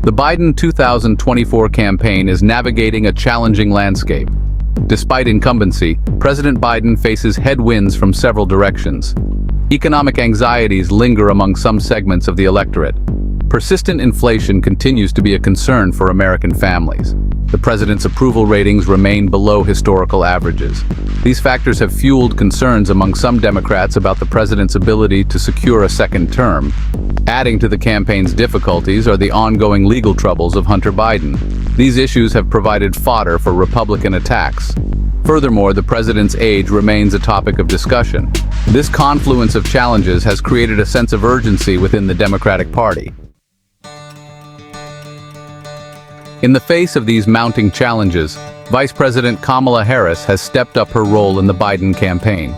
The Biden 2024 campaign is navigating a challenging landscape. Despite incumbency, President Biden faces headwinds from several directions. Economic anxieties linger among some segments of the electorate. Persistent inflation continues to be a concern for American families. The president's approval ratings remain below historical averages. These factors have fueled concerns among some Democrats about the president's ability to secure a second term. Adding to the campaign's difficulties are the ongoing legal troubles of Hunter Biden. These issues have provided fodder for Republican attacks. Furthermore, the president's age remains a topic of discussion. This confluence of challenges has created a sense of urgency within the Democratic Party. In the face of these mounting challenges, Vice President Kamala Harris has stepped up her role in the Biden campaign.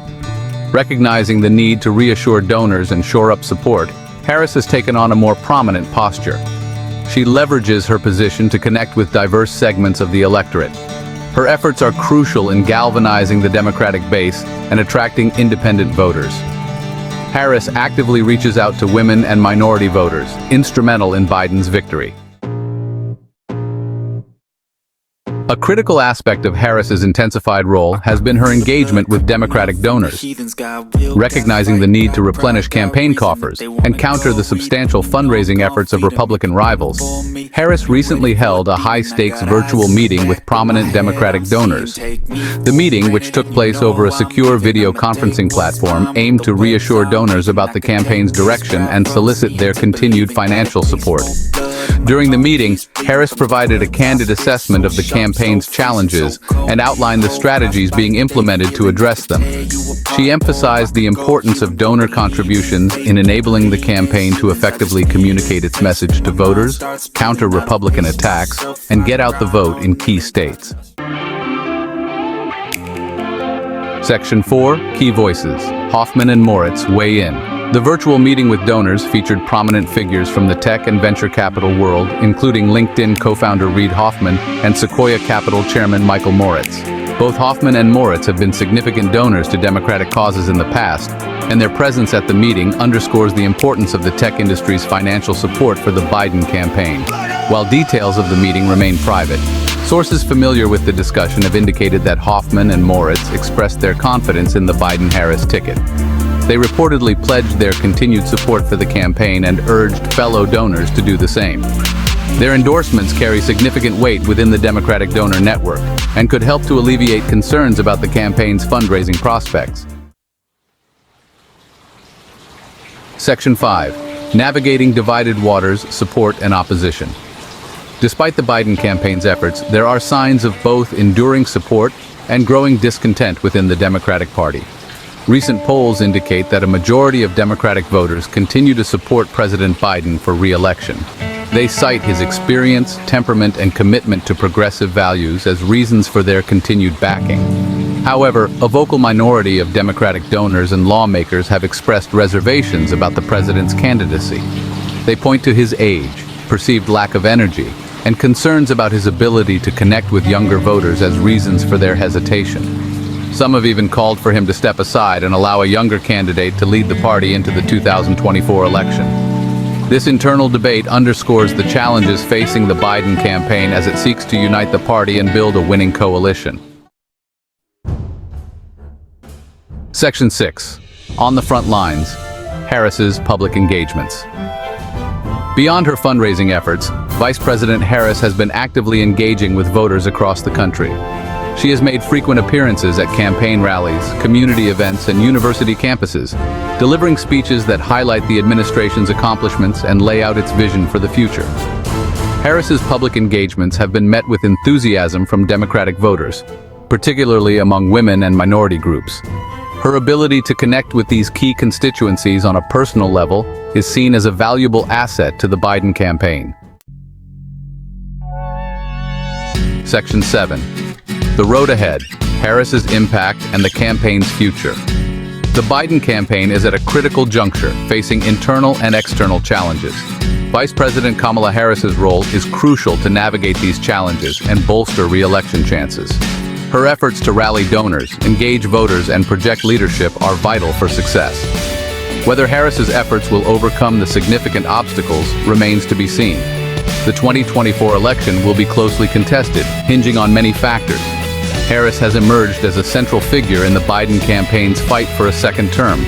Recognizing the need to reassure donors and shore up support, Harris has taken on a more prominent posture. She leverages her position to connect with diverse segments of the electorate. Her efforts are crucial in galvanizing the Democratic base and attracting independent voters. Harris actively reaches out to women and minority voters, instrumental in Biden's victory. A critical aspect of Harris's intensified role has been her engagement with Democratic donors. Recognizing the need to replenish campaign coffers and counter the substantial fundraising efforts of Republican rivals, Harris recently held a high-stakes virtual meeting with prominent Democratic donors. The meeting, which took place over a secure video conferencing platform, aimed to reassure donors about the campaign's direction and solicit their continued financial support. During the meeting, Harris provided a candid assessment of the campaign's challenges and outlined the strategies being implemented to address them. She emphasized the importance of donor contributions in enabling the campaign to effectively communicate its message to voters, counter Republican attacks, and get out the vote in key states. Section 4, Key Voices. Hoffman and Moritz weigh in. The virtual meeting with donors featured prominent figures from the tech and venture capital world, including LinkedIn co-founder Reid Hoffman and Sequoia Capital chairman Michael Moritz. Both Hoffman and Moritz have been significant donors to Democratic causes in the past, and their presence at the meeting underscores the importance of the tech industry's financial support for the Biden campaign. While details of the meeting remain private, sources familiar with the discussion have indicated that Hoffman and Moritz expressed their confidence in the Biden-Harris ticket. They reportedly pledged their continued support for the campaign and urged fellow donors to do the same. Their endorsements carry significant weight within the Democratic donor network and could help to alleviate concerns about the campaign's fundraising prospects. Section 5. Navigating divided waters, support and opposition. Despite the Biden campaign's efforts, there are signs of both enduring support and growing discontent within the Democratic Party. Recent polls indicate that a majority of Democratic voters continue to support President Biden for re-election. They cite his experience, temperament, and commitment to progressive values as reasons for their continued backing. However, a vocal minority of Democratic donors and lawmakers have expressed reservations about the president's candidacy. They point to his age, perceived lack of energy, and concerns about his ability to connect with younger voters as reasons for their hesitation. Some have even called for him to step aside and allow a younger candidate to lead the party into the 2024 election. This internal debate underscores the challenges facing the Biden campaign as it seeks to unite the party and build a winning coalition. Section 6. On the front lines. Harris's public engagements. Beyond her fundraising efforts, Vice President Harris has been actively engaging with voters across the country. She has made frequent appearances at campaign rallies, community events, and university campuses, delivering speeches that highlight the administration's accomplishments and lay out its vision for the future. Harris's public engagements have been met with enthusiasm from Democratic voters, particularly among women and minority groups. Her ability to connect with these key constituencies on a personal level is seen as a valuable asset to the Biden campaign. Section 7. The road ahead, Harris's impact and the campaign's future. The Biden campaign is at a critical juncture, facing internal and external challenges. Vice President Kamala Harris's role is crucial to navigate these challenges and bolster re-election chances. Her efforts to rally donors, engage voters, and project leadership are vital for success. Whether Harris's efforts will overcome the significant obstacles remains to be seen. The 2024 election will be closely contested, hinging on many factors. Harris has emerged as a central figure in the Biden campaign's fight for a second term.